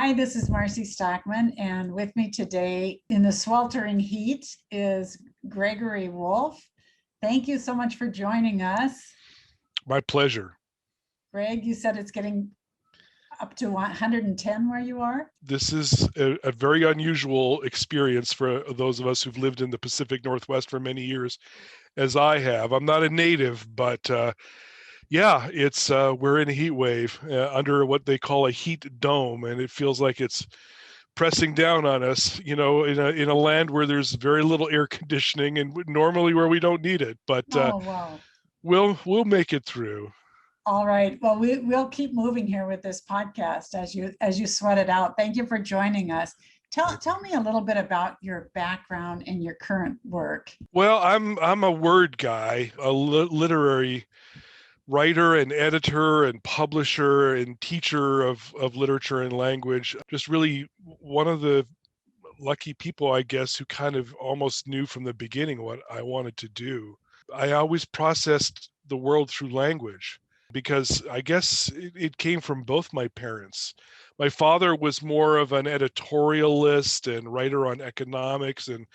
Hi, this is Marcy Stockman, and with me today in the sweltering heat is Gregory Wolfe. Thank you so much for joining us. My pleasure. Greg, you said it's getting up to 110 where you are? This is a very unusual experience for those of us who've lived in the Pacific Northwest for many years, as I have. I'm not a native, but it's we're in a heat wave under what they call a heat dome, and it feels like it's pressing down on us, in a land where there's very little air conditioning and normally where we don't need it. But Oh, wow. we'll make it through. All right. Well, we'll keep moving here with this podcast as you sweat it out. Thank you for joining us. Tell me a little bit about your background and your current work. Well, I'm a word guy, a literary writer and editor and publisher and teacher of literature and language. Just really one of the lucky people, I guess, who kind of almost knew from the beginning what I wanted to do. I always processed the world through language because I guess it came from both my parents. My father was more of an editorialist and writer on economics and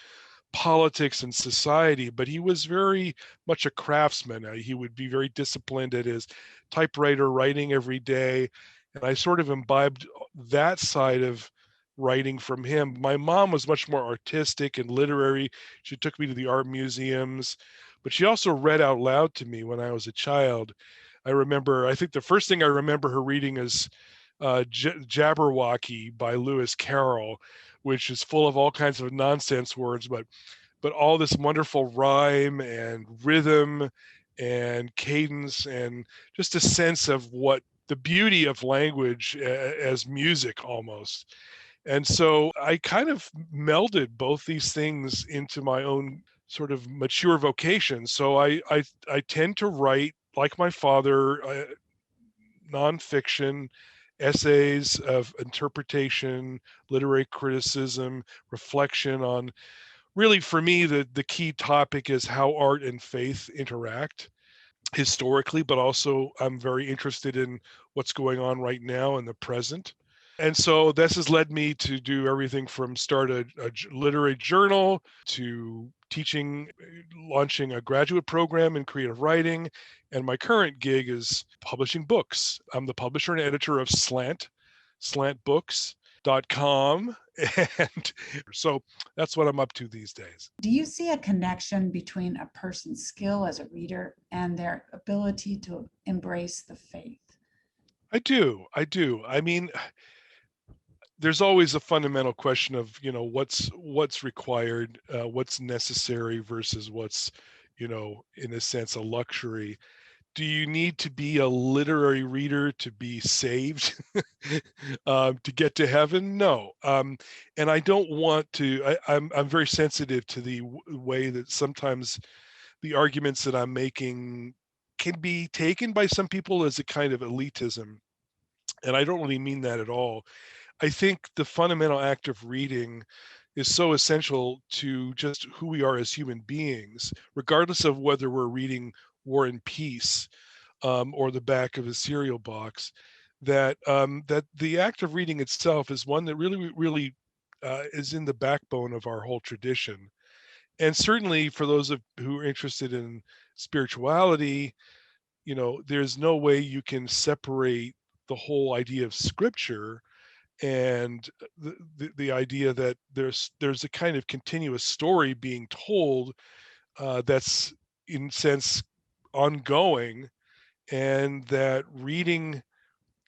politics and society, but he was very much a craftsman. He would be very disciplined at his typewriter writing every day. And I sort of imbibed that side of writing from him. My mom was much more artistic and literary. She took me to the art museums, but she also read out loud to me when I was a child. I think the first thing I remember her reading is Jabberwocky by Lewis Carroll, which is full of all kinds of nonsense words, but all this wonderful rhyme and rhythm and cadence and just a sense of what the beauty of language as music almost. And so I kind of melded both these things into my own sort of mature vocation. So I tend to write like my father, nonfiction, essays of interpretation, literary criticism, reflection on really, for me, the key topic is how art and faith interact historically, but also I'm very interested in what's going on right now in the present. And so this has led me to do everything from start a literary journal to teaching, launching a graduate program in creative writing. And my current gig is publishing books. I'm the publisher and editor of slantbooks.com. And so that's what I'm up to these days. Do you see a connection between a person's skill as a reader and their ability to embrace the faith? I do. I mean, there's always a fundamental question of, what's required, what's necessary versus what's, in a sense, a luxury. Do you need to be a literary reader to be saved, to get to heaven? No. And I don't want to, I'm very sensitive to the way that sometimes the arguments that I'm making can be taken by some people as a kind of elitism. And I don't really mean that at all. I think the fundamental act of reading is so essential to just who we are as human beings, regardless of whether we're reading War and Peace or the back of a cereal box. That the act of reading itself is one that really is in the backbone of our whole tradition. And certainly for those who are interested in spirituality, there's no way you can separate the whole idea of scripture and the idea that there's a kind of continuous story being told that's in sense ongoing, and that reading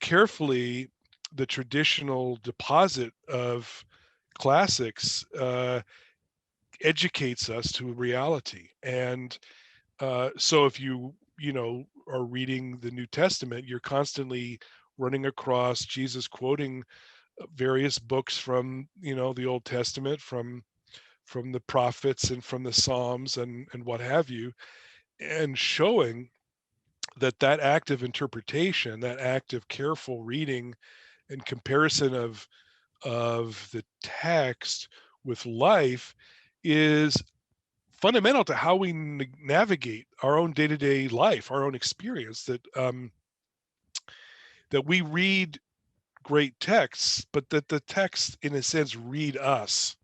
carefully the traditional deposit of classics educates us to reality. And so if you are reading the New Testament, you're constantly running across Jesus quoting various books from the Old Testament, from the prophets and from the Psalms and what have you, and showing that act of interpretation, that act of careful reading and comparison of the text with life is fundamental to how we navigate our own day-to-day life, our own experience. That we read great texts, but that the texts, in a sense, read us,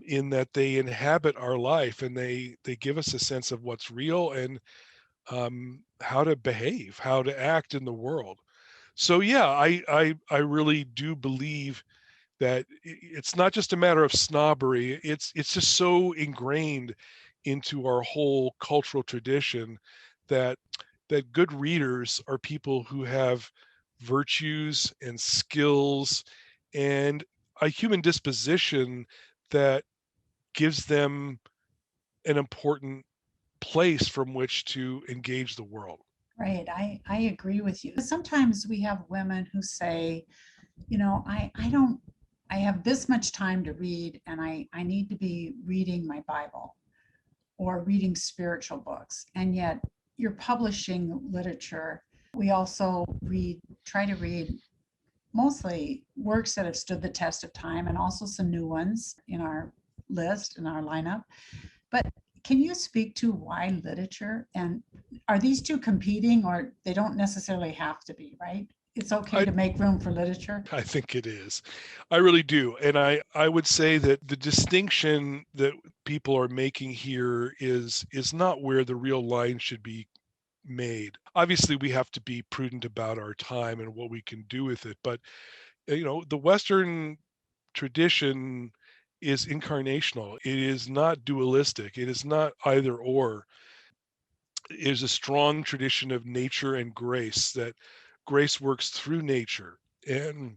in that they inhabit our life, and they give us a sense of what's real, and how to behave, how to act in the world. So yeah, I really do believe that it's not just a matter of snobbery. It's just so ingrained into our whole cultural tradition that good readers are people who have virtues and skills and a human disposition that gives them an important place from which to engage the world. Right. I agree with you. Sometimes we have women who say, I don't, I have this much time to read and I need to be reading my Bible or reading spiritual books. And yet you're publishing literature. We also try to read mostly works that have stood the test of time and also some new ones in our list, in our lineup. But can you speak to why literature? And are these two competing, or they don't necessarily have to be, right? It's okay I, to make room for literature. I think it is. I really do. And I would say that the distinction that people are making here is not where the real line should be made. Obviously, we have to be prudent about our time and what we can do with it. But, the Western tradition is incarnational. It is not dualistic. It is not either or. It is a strong tradition of nature and grace, that grace works through nature. And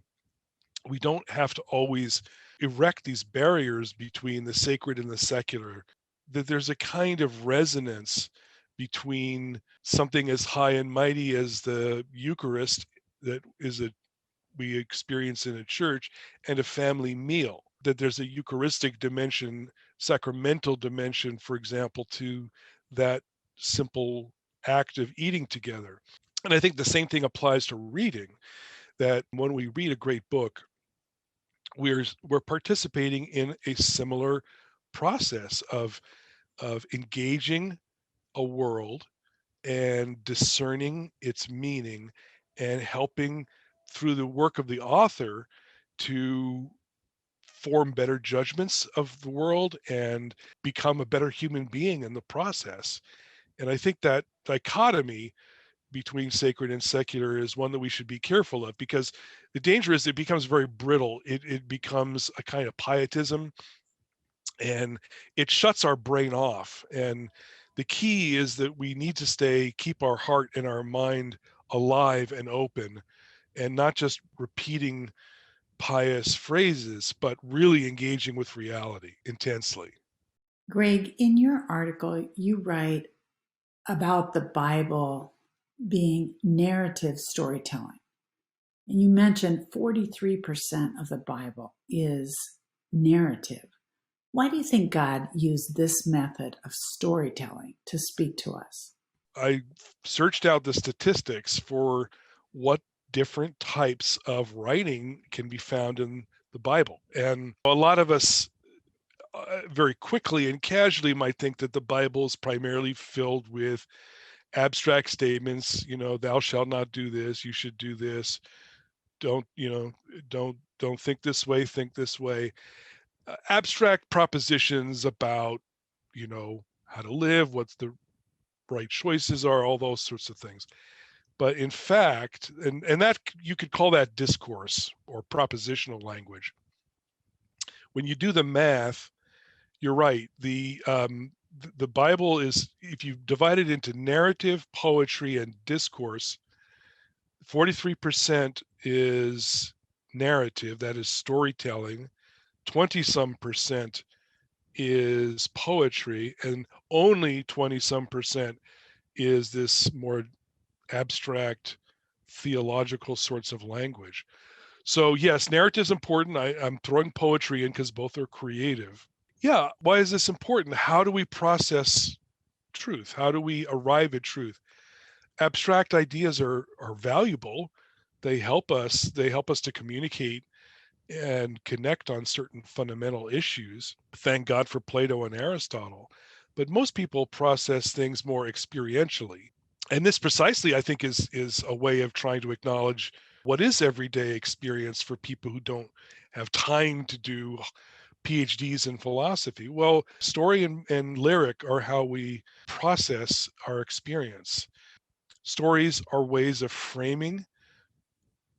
we don't have to always erect these barriers between the sacred and the secular, that there's a kind of resonance between something as high and mighty as the Eucharist, that is we experience in a church, and a family meal, that there's a Eucharistic dimension, sacramental dimension, for example, to that simple act of eating together. And I think the same thing applies to reading, that when we read a great book, we're participating in a similar process of engaging a world and discerning its meaning, and helping through the work of the author to form better judgments of the world and become a better human being in the process. And I think that dichotomy between sacred and secular is one that we should be careful of, because the danger is it becomes very brittle. It becomes a kind of pietism, and it shuts our brain off. And the key is that we need to keep our heart and our mind alive and open, and not just repeating pious phrases, but really engaging with reality intensely. Greg, in your article, you write about the Bible being narrative storytelling. And you mentioned 43% of the Bible is narrative. Why do you think God used this method of storytelling to speak to us? I searched out the statistics for what different types of writing can be found in the Bible. And a lot of us very quickly and casually might think that the Bible is primarily filled with abstract statements, thou shalt not do this, you should do this, don't think this way, think this way. Abstract propositions about, how to live, what's the right choices are, all those sorts of things. But in fact, and that you could call that discourse or propositional language. When you do the math, you're right. The Bible is, if you divide it into narrative, poetry, and discourse, 43% is narrative, that is storytelling. 20-some% is poetry, and only 20-some% is this more abstract theological sorts of language. So yes, narrative is important. I'm throwing poetry in because both are creative. Yeah, why is this important? How do we process truth? How do we arrive at truth? Abstract ideas are valuable. They help us to communicate and connect on certain fundamental issues. Thank God for Plato and Aristotle. But most people process things more experientially. And this precisely, I think, is a way of trying to acknowledge what is everyday experience for people who don't have time to do PhDs in philosophy? Well, story and lyric are how we process our experience. Stories are ways of framing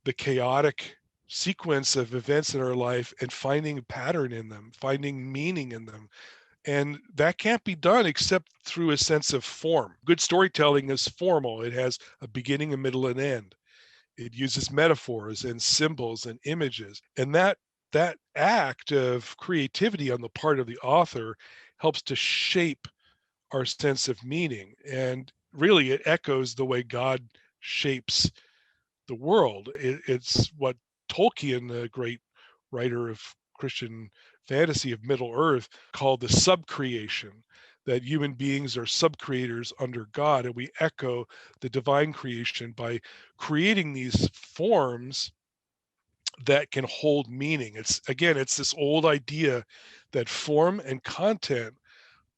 the chaotic sequence of events in our life and finding a pattern in them, finding meaning in them. And that can't be done except through a sense of form. Good storytelling is formal. It has a beginning, a middle, and end. It uses metaphors and symbols and images. And that act of creativity on the part of the author helps to shape our sense of meaning. And really, it echoes the way God shapes the world. It's what Tolkien, the great writer of Christian fantasy of Middle Earth, called the subcreation, that human beings are subcreators under God. And we echo the divine creation by creating these forms that can hold meaning. It's this old idea that form and content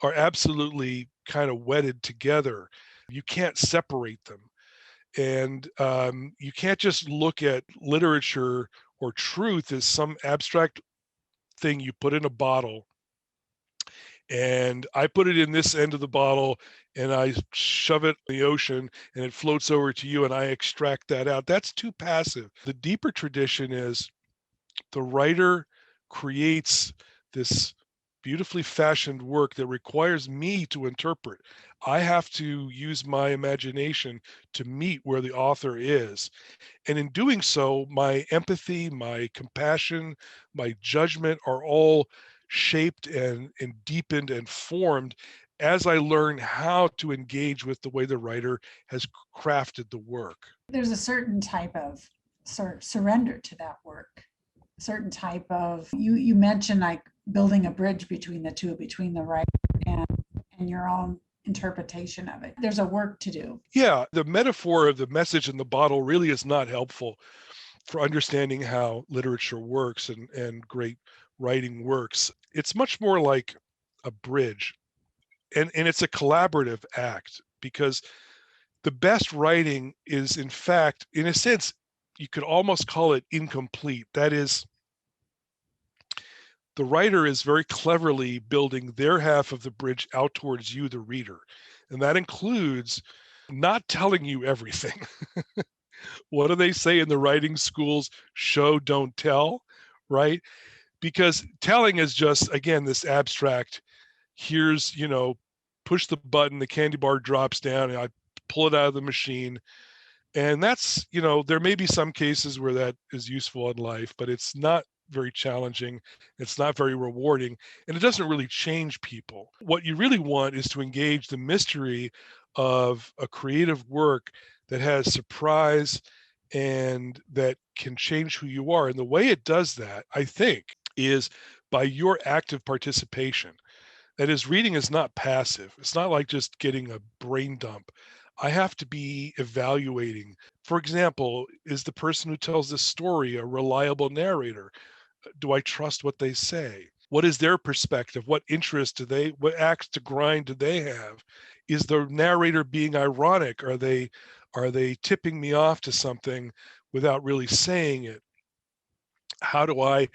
are absolutely kind of wedded together. You can't separate them. And you can't just look at literature or truth as some abstract thing you put in a bottle, and I put it in this end of the bottle and I shove it in the ocean and it floats over to you and I extract that out. That's too passive. The deeper tradition is the writer creates this beautifully fashioned work that requires me to interpret. I have to use my imagination to meet where the author is. And in doing so, my empathy, my compassion, my judgment are all shaped and deepened and formed as I learn how to engage with the way the writer has crafted the work. There's a certain type of surrender to that work, a certain type of, you mentioned like building a bridge between the two, between the writer and your own interpretation of it. There's a work to do. Yeah, the metaphor of the message in the bottle really is not helpful for understanding how literature works and great writing works. It's much more like a bridge. And it's a collaborative act, because the best writing is, in fact, in a sense, you could almost call it incomplete. That is, the writer is very cleverly building their half of the bridge out towards you, the reader. And that includes not telling you everything. What do they say in the writing schools? Show, don't tell, right? Because telling is just, again, this abstract, here's, push the button, the candy bar drops down, and I pull it out of the machine. And that's, there may be some cases where that is useful in life, but it's not very challenging. It's not very rewarding, and it doesn't really change people. What you really want is to engage the mystery of a creative work that has surprise and that can change who you are. And the way it does that, I think, is by your active participation. That is, reading is not passive. It's not like just getting a brain dump. I have to be evaluating. For example, is the person who tells this story a reliable narrator? Do I trust what they say? What is their perspective? What interest what axe to grind do they have? Is the narrator being ironic? Are they tipping me off to something without really saying it? How do I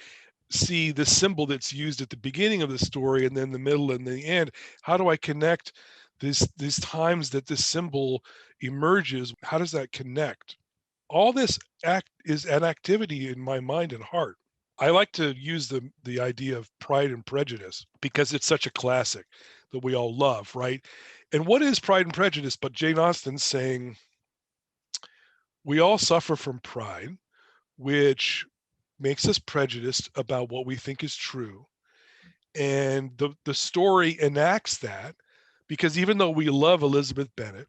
see the symbol that's used at the beginning of the story and then the middle and the end? How do I connect these times that this symbol emerges? How does that connect? All this is an activity in my mind and heart. I like to use the idea of Pride and Prejudice because it's such a classic that we all love, right? And what is Pride and Prejudice but Jane Austen saying, we all suffer from pride, which makes us prejudiced about what we think is true. And the story enacts that, because even though we love Elizabeth Bennet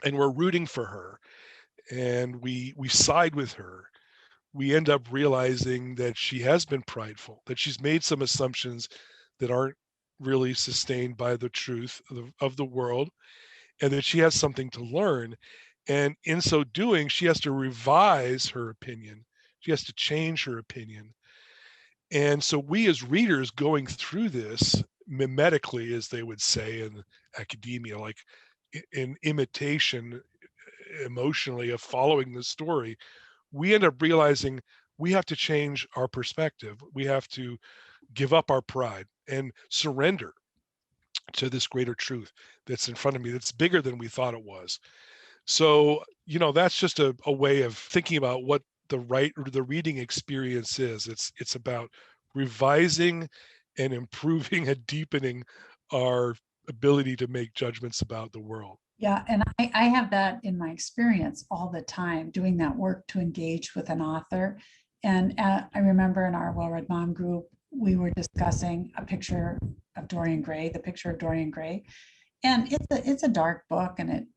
and we're rooting for her and we side with her, we end up realizing that she has been prideful, that she's made some assumptions that aren't really sustained by the truth of the world, and that she has something to learn. And in so doing, she has to revise her opinion. She has to change her opinion. And so we as readers going through this mimetically, as they would say in academia, like in imitation emotionally of following the story, we end up realizing we have to change our perspective. We have to give up our pride and surrender to this greater truth that's in front of me, that's bigger than we thought it was. So, that's just a way of thinking about what the reading experience is. It's about revising and improving and deepening our ability to make judgments about the world. Yeah, and I have that in my experience all the time, doing that work to engage with an author. And I remember in our Well-Read Mom group, we were discussing a picture of Dorian Gray, the picture of Dorian Gray. And it's a dark book, and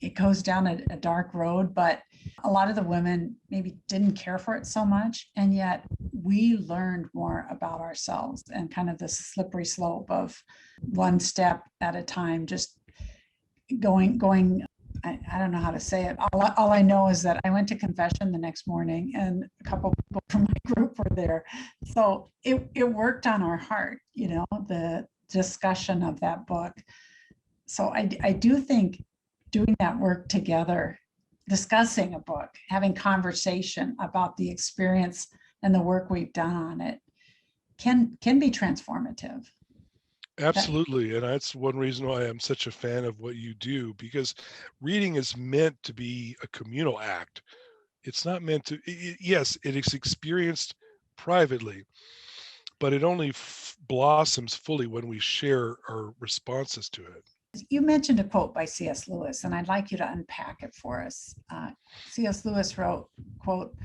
it goes down a dark road, but a lot of the women maybe didn't care for it so much. And yet we learned more about ourselves and kind of this slippery slope of one step at a time, just going. I don't know how to say it. All I know is that I went to confession the next morning, and a couple people from my group were there. So it worked on our heart, the discussion of that book. So I do think doing that work together, discussing a book, having conversation about the experience and the work we've done on it can be transformative. Absolutely. And that's one reason why I'm such a fan of what you do, because reading is meant to be a communal act. It's not meant to, yes, it is experienced privately, but it only blossoms fully when we share our responses to it. You mentioned a quote by C.S. Lewis, and I'd like you to unpack it for us. C.S. Lewis wrote, quote,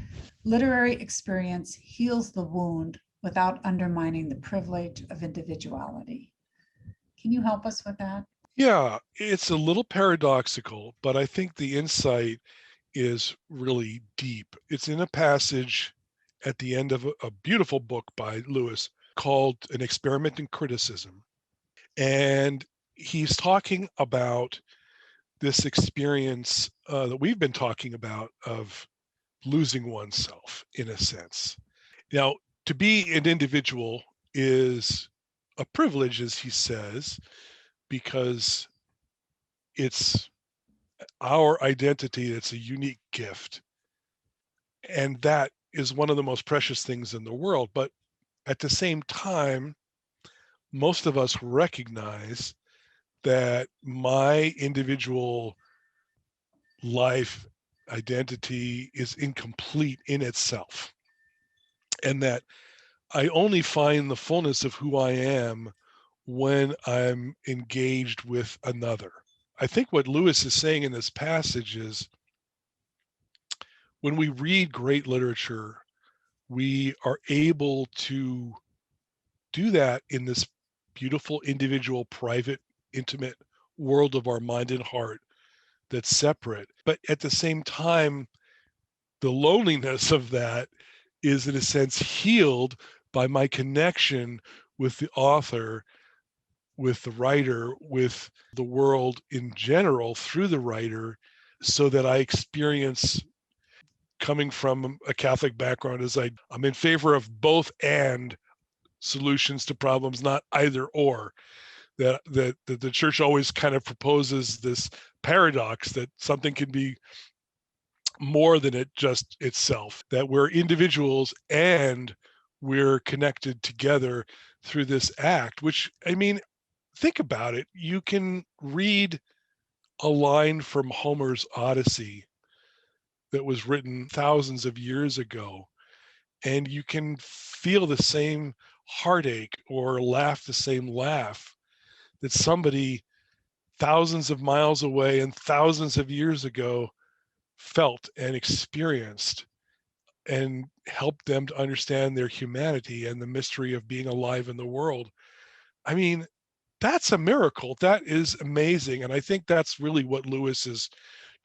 "Literary experience heals the wound without undermining the privilege of individuality." Can you help us with that? Yeah, it's a little paradoxical, but I think the insight is really deep. It's in a passage at the end of a beautiful book by Lewis called An Experiment in Criticism. And he's talking about this experience that we've been talking about of losing oneself, in a sense. Now, to be an individual is a privilege, as he says, because it's our identity. It's a unique gift. And that is one of the most precious things in the world. But at the same time, most of us recognize that my individual life identity is incomplete in itself, and that I only find the fullness of who I am when I'm engaged with another. I think what Lewis is saying in this passage is when we read great literature, we are able to do that in this beautiful, individual, private, intimate world of our mind and heart that's separate. But at the same time, the loneliness of that is, in a sense, healed by my connection with the author, with the writer, with the world in general through the writer, so that I experience, coming from a Catholic background, as I'm in favor of both and solutions to problems, not either or. That the church always kind of proposes this paradox that something can be more than it just itself, that we're individuals and we're connected together through this act, which, I mean, think about it. You can read a line from Homer's Odyssey that was written thousands of years ago, and you can feel the same heartache or laugh the same laugh that somebody thousands of miles away and thousands of years ago felt and experienced, and help them to understand their humanity and the mystery of being alive in the world. I mean, that's a miracle. That is amazing. And I think that's really what Lewis is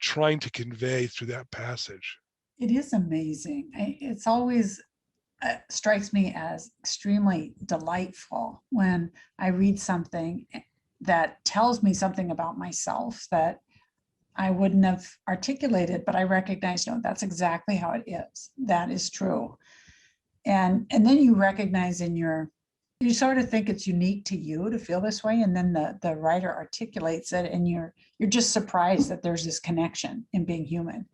trying to convey through that passage. It is amazing. It's always strikes me as extremely delightful when I read something that tells me something about myself that I wouldn't have articulated, but I recognize, no, that's exactly how it is. That is true. And then you recognize you sort of think it's unique to you to feel this way. And then the writer articulates it, and you're just surprised that there's this connection in being human.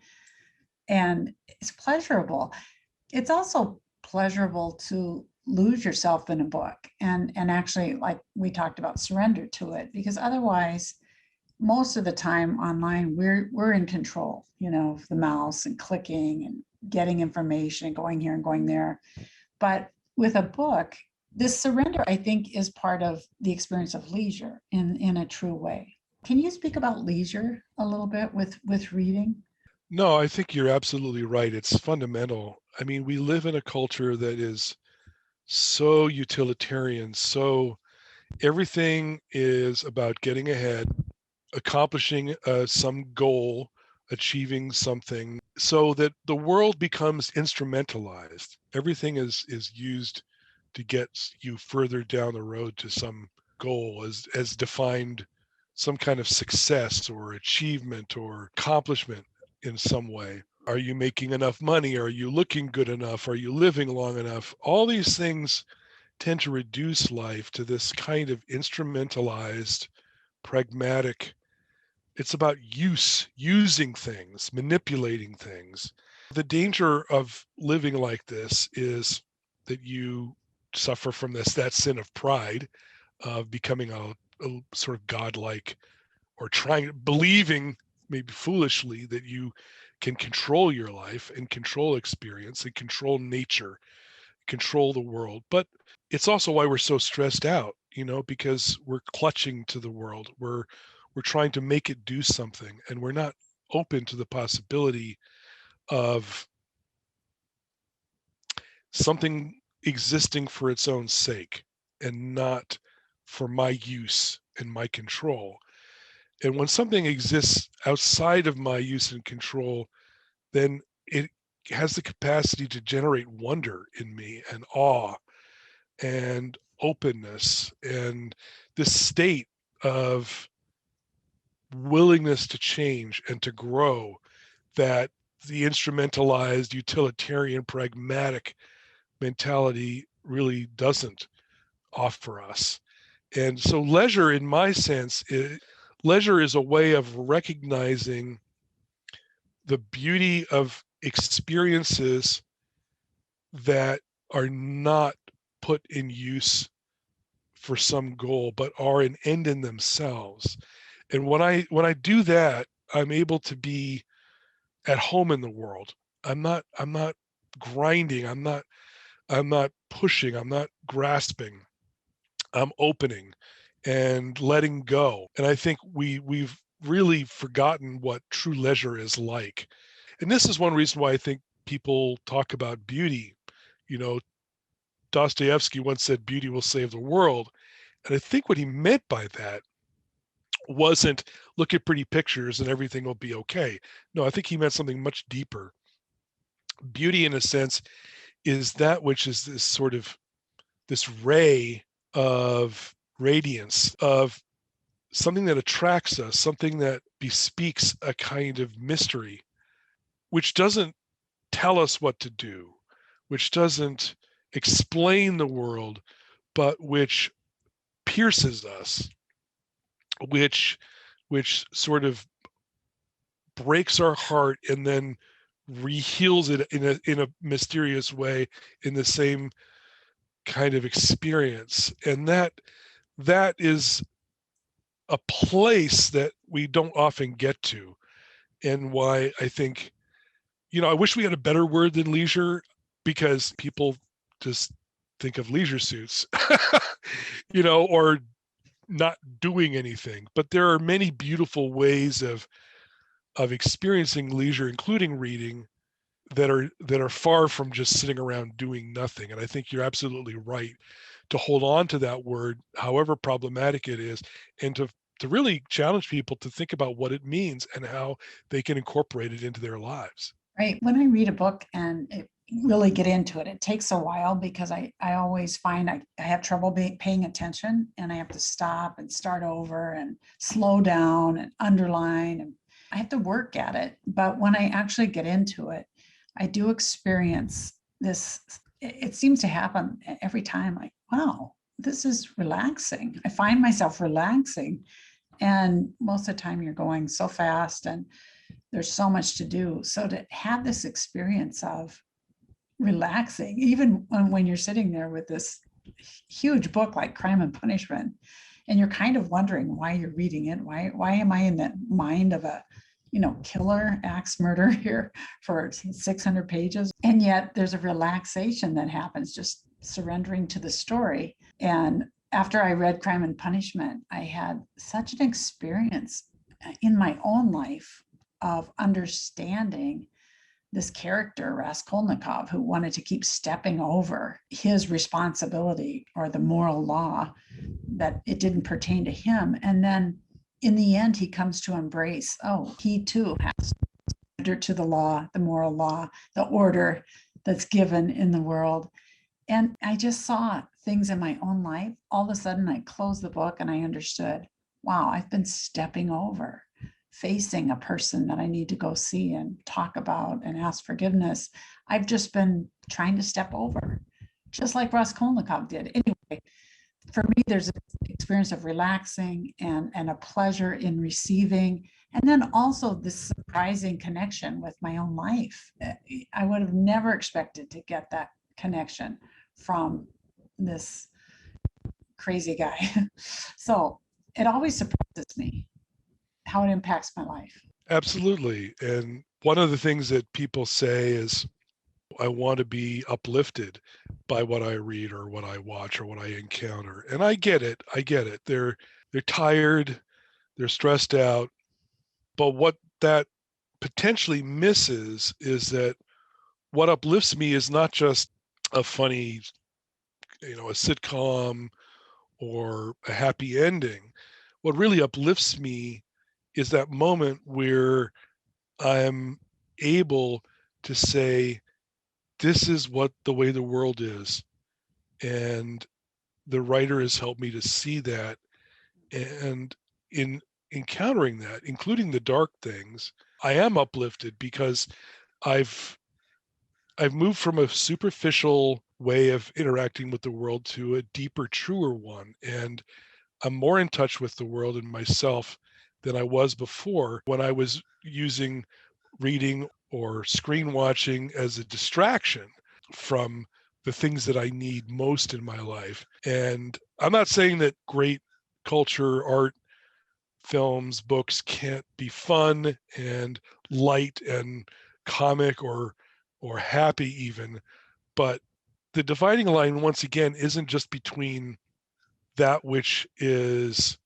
and it's pleasurable. It's also pleasurable to lose yourself in a book and actually, like we talked about, surrender to it, because otherwise most of the time online we're in control, of the mouse and clicking and getting information and going here and going there. But with a book, this surrender, I think, is part of the experience of leisure in a true way. Can you speak about leisure a little bit with reading? No, I think you're absolutely right. It's fundamental. I mean, we live in a culture that is so utilitarian, so everything is about getting ahead, accomplishing some goal, achieving something, so that the world becomes instrumentalized. Everything is used to get you further down the road to some goal as defined, some kind of success or achievement or accomplishment in some way. Are you making enough money? Are you looking good enough? Are you living long enough? All these things tend to reduce life to this kind of instrumentalized, pragmatic. It's about using things, manipulating things. The danger of living like this is that you suffer from that sin of pride, of becoming a sort of godlike, or believing, maybe foolishly, that you can control your life and control experience and control nature, control the world. But it's also why we're so stressed out, because we're clutching to the world. We're trying to make it do something, and we're not open to the possibility of something existing for its own sake and not for my use and my control. And when something exists outside of my use and control, then it has the capacity to generate wonder in me, and awe and openness, and this state of willingness to change and to grow that the instrumentalized, utilitarian, pragmatic mentality really doesn't offer us. And so leisure, in my sense, leisure is a way of recognizing the beauty of experiences that are not put in use for some goal, but are an end in themselves. And when I do that, I'm able to be at home in the world. I'm not grinding. I'm not pushing. I'm not grasping. I'm opening and letting go. And I think we've really forgotten what true leisure is like. And this is one reason why I think people talk about beauty. You know, Dostoevsky once said, beauty will save the world. And I think what he meant by that wasn't look at pretty pictures and everything will be okay. No, I think he meant something much deeper. Beauty, in a sense, is that which is this sort of this ray of radiance, of something that attracts us, something that bespeaks a kind of mystery, which doesn't tell us what to do, which doesn't explain the world, but which pierces us, which sort of breaks our heart and then reheals it in a mysterious way in the same kind of experience. And that is a place that we don't often get to, and why I think, I wish we had a better word than leisure, because people just think of leisure suits, or not doing anything. But there are many beautiful ways of experiencing leisure, including reading, that are far from just sitting around doing nothing. And I think you're absolutely right to hold on to that word, however problematic it is, and to really challenge people to think about what it means and how they can incorporate it into their lives. Right. When I read a book and really get into it, it takes a while, because I always find I have trouble paying attention, and I have to stop and start over and slow down and underline, and I have to work at it. But when I actually get into it, I do experience this. It seems to happen every time. Like, wow, this is relaxing. I find myself relaxing. And most of the time you're going so fast, and there's so much to do. So to have this experience of relaxing, even when you're sitting there with this huge book like Crime and Punishment, and you're kind of wondering why you're reading it. Why am I in the mind of a, killer axe murder here for 600 pages? And yet there's a relaxation that happens just surrendering to the story. And after I read Crime and Punishment, I had such an experience in my own life of understanding this character, Raskolnikov, who wanted to keep stepping over his responsibility or the moral law, that it didn't pertain to him. And then in the end, he comes to embrace, he too has to surrender to the law, the moral law, the order that's given in the world. And I just saw things in my own life. All of a sudden, I closed the book and I understood, wow, I've been stepping over, facing a person that I need to go see and talk about and ask forgiveness. I've just been trying to step over, just like Raskolnikov did. Anyway, for me, there's an experience of relaxing and a pleasure in receiving, and then also this surprising connection with my own life. I would have never expected to get that connection from this crazy guy. So it always surprises me how it impacts my life. Absolutely. And one of the things that people say is, I want to be uplifted by what I read or what I watch or what I encounter. And I get it. They're tired, they're stressed out. But what that potentially misses is that what uplifts me is not just a funny, a sitcom or a happy ending. What really uplifts me is that moment where I'm able to say, this is what the way the world is. And the writer has helped me to see that. And in encountering that, including the dark things, I am uplifted because I've moved from a superficial way of interacting with the world to a deeper, truer one. And I'm more in touch with the world and myself than I was before, when I was using reading or screen watching as a distraction from the things that I need most in my life. And I'm not saying that great culture, art, films, books can't be fun and light and comic or happy even, but the dividing line once again isn't just between that which is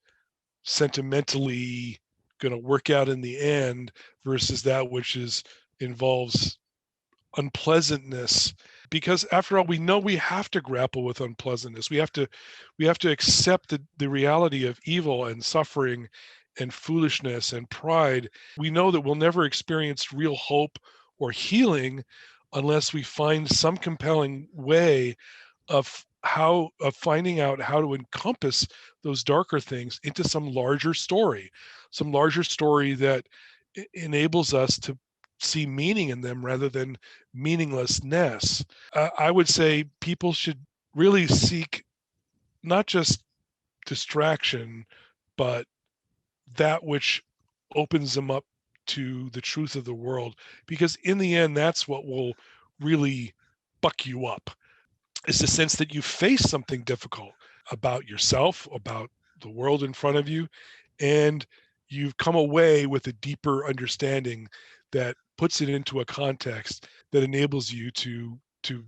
sentimentally going to work out in the end versus that which involves unpleasantness, because after all, we know we have to grapple with unpleasantness. We have to accept the reality of evil and suffering and foolishness and pride. We know that we'll never experience real hope or healing unless we find some compelling way of finding out how to encompass those darker things into some larger story that enables us to see meaning in them rather than meaninglessness. I would say people should really seek not just distraction, but that which opens them up to the truth of the world, because in the end, that's what will really buck you up. It's the sense that you face something difficult about yourself, about the world in front of you, and you've come away with a deeper understanding that puts it into a context that enables you to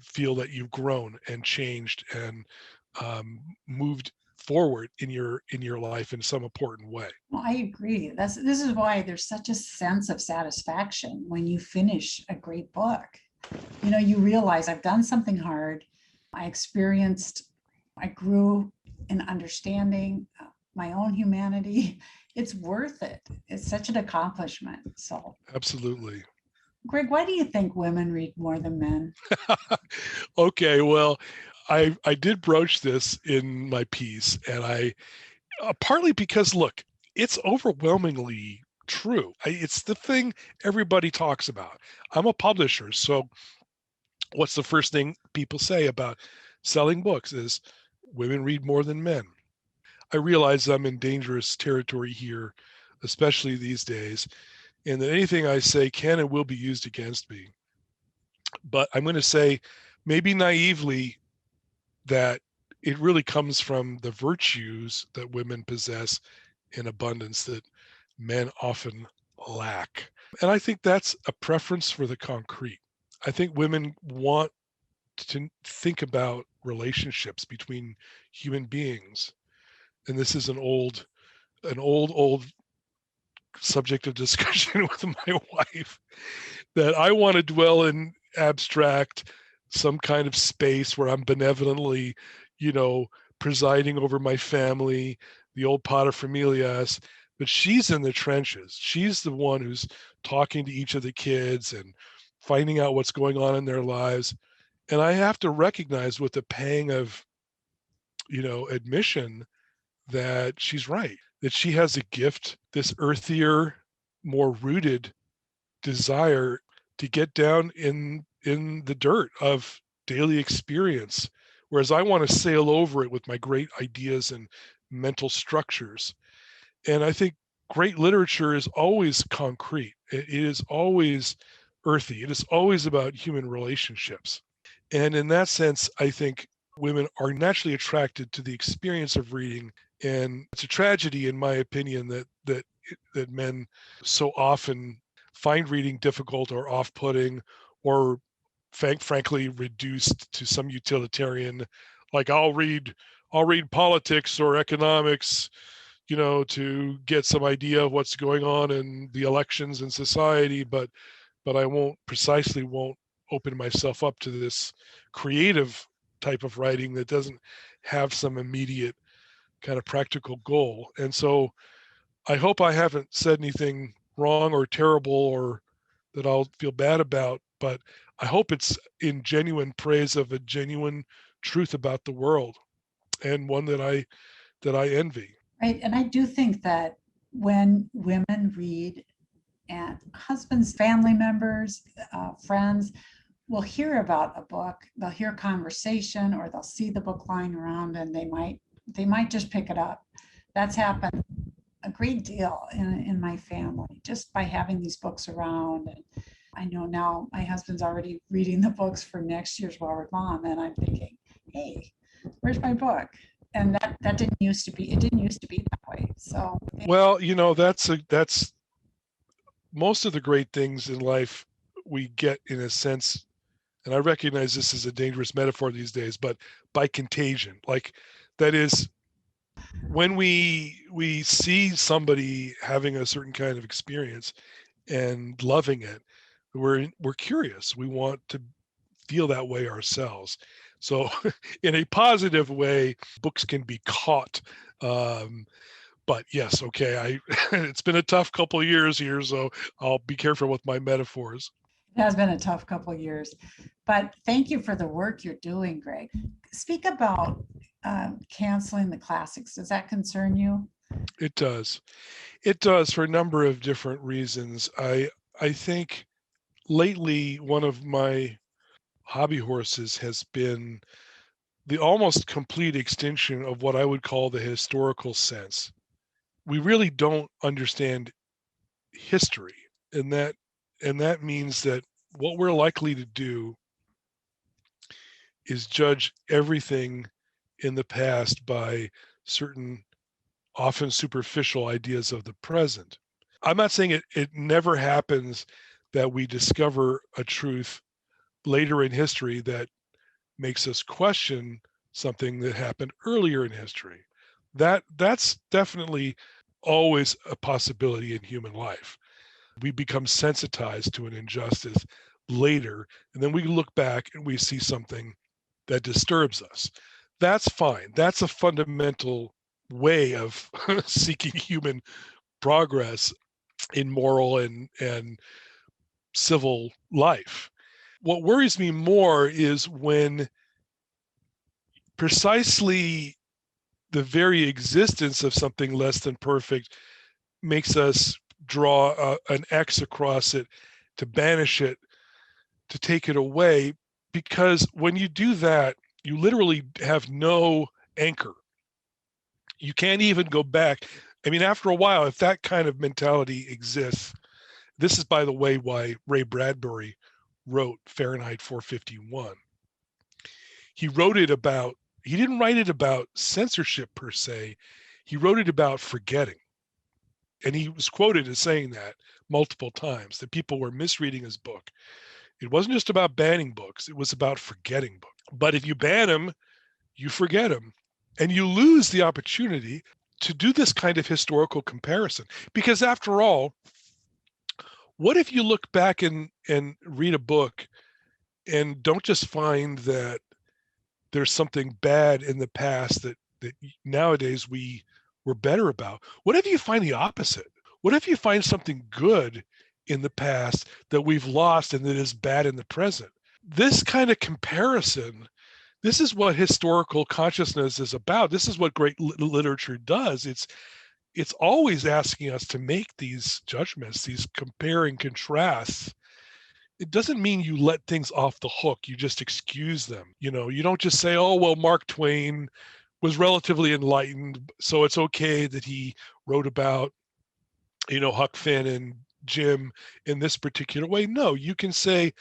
feel that you've grown and changed and moved forward in your life in some important way. Well, I agree. This is why there's such a sense of satisfaction when you finish a great book. You realize I've done something hard. I grew in understanding my own humanity. It's worth it. It's such an accomplishment. So Absolutely. Greg, why do you think women read more than men? Okay, well, I did broach this in my piece, and I partly because, look, it's overwhelmingly true. It's the thing everybody talks about. I'm a publisher, so what's the first thing people say about selling books is women read more than men. I realize I'm in dangerous territory here, especially these days, and that anything I say can and will be used against me. But I'm going to say, maybe naively, that it really comes from the virtues that women possess in abundance that men often lack. And I think that's a preference for the concrete. I think women want to think about relationships between human beings. And this is an old subject of discussion with my wife, that I want to dwell in abstract, some kind of space where I'm benevolently, presiding over my family, the old paterfamilias. But she's in the trenches. She's the one who's talking to each of the kids and finding out what's going on in their lives. And I have to recognize, with the pang of, admission, that she's right, that she has a gift, this earthier, more rooted desire to get down in the dirt of daily experience, whereas I want to sail over it with my great ideas and mental structures. And I think great literature is always concrete. It is always earthy. It is always about human relationships. And in that sense, I think women are naturally attracted to the experience of reading. And it's a tragedy, in my opinion, that men so often find reading difficult or off-putting, or frankly reduced to some utilitarian, like I'll read politics or economics, to get some idea of what's going on in the elections in society, but I won't open myself up to this creative type of writing that doesn't have some immediate kind of practical goal. And so I hope I haven't said anything wrong or terrible or that I'll feel bad about, but I hope it's in genuine praise of a genuine truth about the world, and one that I envy. Right. And I do think that when women read, and husbands, family members, friends will hear about a book, they'll hear conversation, or they'll see the book lying around, and they might just pick it up. That's happened a great deal in my family, just by having these books around. And I know now my husband's already reading the books for next year's Well Read Mom, and I'm thinking, hey, where's my book? And that didn't used to be. It didn't used to be that way. So well, that's most of the great things in life we get, in a sense, and I recognize this is a dangerous metaphor these days, but by contagion. Like, that is, when we see somebody having a certain kind of experience and loving it, we're curious. We want to feel that way ourselves. So in a positive way, books can be caught. But yes, okay, it's been a tough couple of years here, so I'll be careful with my metaphors. it has been a tough couple of years, but thank you for the work you're doing, Greg. Speak about canceling the classics. Does that concern you? It does. It does, for a number of different reasons. I think lately one of my hobby horses has been the almost complete extinction of what I would call the historical sense. We really don't understand history, and that means that what we're likely to do is judge everything in the past by certain, often superficial ideas of the present. I'm not saying it never happens that we discover a truth later in history that makes us question something that happened earlier in history. That's definitely always a possibility in human life. We become sensitized to an injustice later, and then we look back and we see something that disturbs us. That's fine. That's a fundamental way of seeking human progress in moral and civil life. What worries me more is when precisely the very existence of something less than perfect makes us draw an X across it, to banish it, to take it away. Because when you do that, you literally have no anchor. You can't even go back. I mean, after a while, if that kind of mentality exists, This is, by the way, why Ray Bradbury wrote Fahrenheit 451. He didn't write it about censorship per se. He wrote it about forgetting. And he was quoted as saying that multiple times, that people were misreading his book. It wasn't just about banning books, it was about forgetting books. But if you ban them, you forget them, and you lose the opportunity to do this kind of historical comparison. Because after all, what if you look back and read a book and don't just find that there's something bad in the past that nowadays we're better about? What if you find the opposite? What if you find something good in the past that we've lost and that is bad in the present? This kind of comparison, this is what historical consciousness is about. This is what great literature does. It's always asking us to make these judgments, these compare and contrasts. It doesn't mean you let things off the hook. You just excuse them. You don't just say, oh, well, Mark Twain was relatively enlightened, so it's okay that he wrote about, Huck Finn and Jim in this particular way. No, you can say,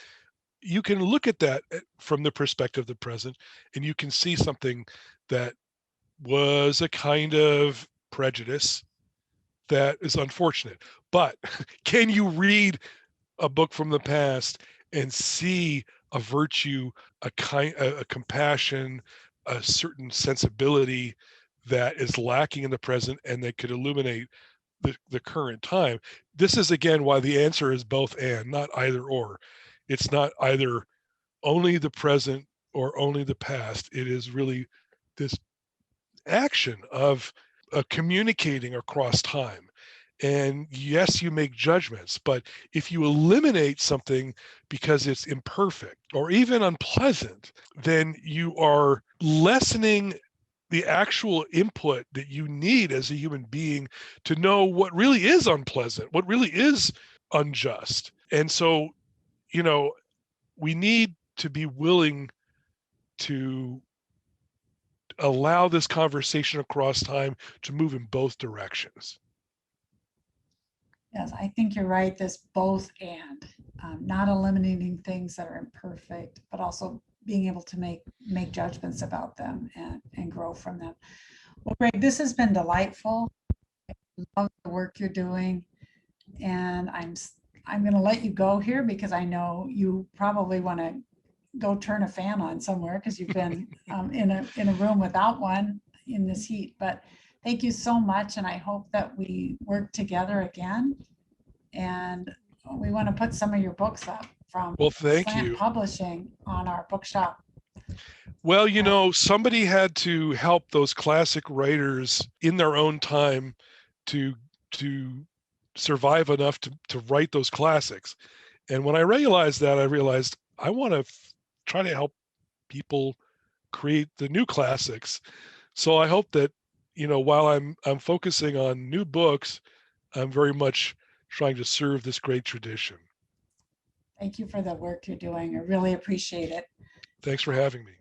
you can look at that from the perspective of the present, and you can see something that was a kind of prejudice that is unfortunate. But can you read a book from the past and see a virtue, a compassion, a certain sensibility that is lacking in the present and that could illuminate the current time? This is, again, why the answer is both and, not either or. It's not either only the present or only the past. It is really this action of communicating across time. And yes, you make judgments, but if you eliminate something because it's imperfect or even unpleasant, then you are lessening the actual input that you need as a human being to know what really is unpleasant, what really is unjust. And so, we need to be willing to allow this conversation across time to move in both directions. Yes, I think you're right. This both and, not eliminating things that are imperfect, but also being able to make judgments about them and grow from them. Well, Greg, this has been delightful. I love the work you're doing, and I'm going to let you go here because I know you probably want to go turn a fan on somewhere because you've been in a room without one in this heat. But thank you so much, and I hope that we work together again. And we want to put some of your books up from Thank Slant you. Publishing on our bookshop. Well, somebody had to help those classic writers in their own time to survive enough to write those classics. And when I realized that, I want to try to help people create the new classics. So I hope that, while I'm focusing on new books, I'm very much trying to serve this great tradition. Thank you for the work you're doing. I really appreciate it. Thanks for having me.